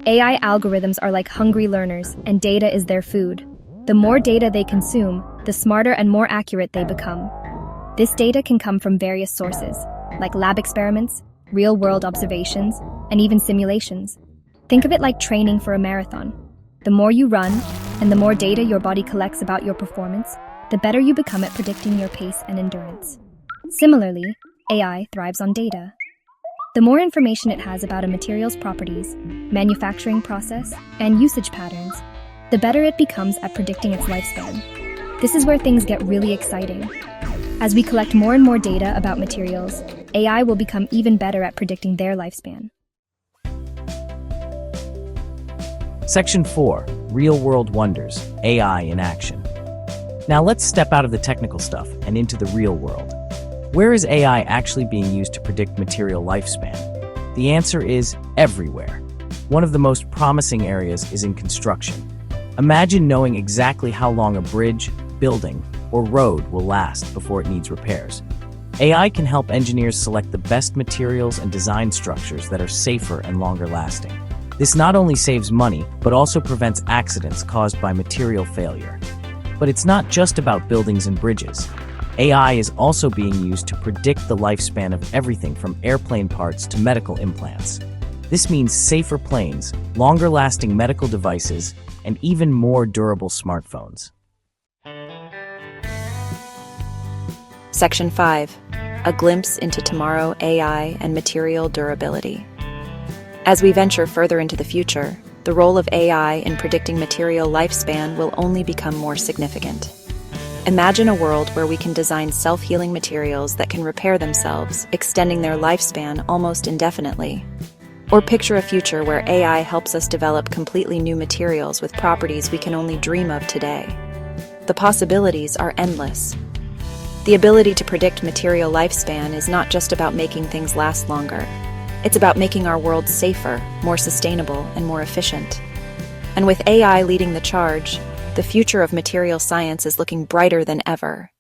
AI algorithms are like hungry learners, and data is their food. The more data they consume, the smarter and more accurate they become. This data can come from various sources, like lab experiments, real-world observations, and even simulations. Think of it like training for a marathon. The more you run, and the more data your body collects about your performance, the better you become at predicting your pace and endurance. Similarly, AI thrives on data. The more information it has about a material's properties, manufacturing process, and usage patterns, the better it becomes at predicting its lifespan. This is where things get really exciting. As we collect more and more data about materials, AI will become even better at predicting their lifespan. Section 4. Real-world wonders, AI in action. Now let's step out of the technical stuff and into the real world. Where is AI actually being used to predict material lifespan? The answer is everywhere. One of the most promising areas is in construction. Imagine knowing exactly how long a bridge, building, or road will last before it needs repairs. AI can help engineers select the best materials and design structures that are safer and longer lasting. This not only saves money, but also prevents accidents caused by material failure. But it's not just about buildings and bridges. AI is also being used to predict the lifespan of everything from airplane parts to medical implants. This means safer planes, longer-lasting medical devices, and even more durable smartphones. Section 5. A glimpse into tomorrow, AI and material durability. As we venture further into the future, the role of AI in predicting material lifespan will only become more significant. Imagine a world where we can design self-healing materials that can repair themselves, extending their lifespan almost indefinitely. Or picture a future where AI helps us develop completely new materials with properties we can only dream of today. The possibilities are endless. The ability to predict material lifespan is not just about making things last longer. It's about making our world safer, more sustainable, and more efficient. And with AI leading the charge, the future of material science is looking brighter than ever.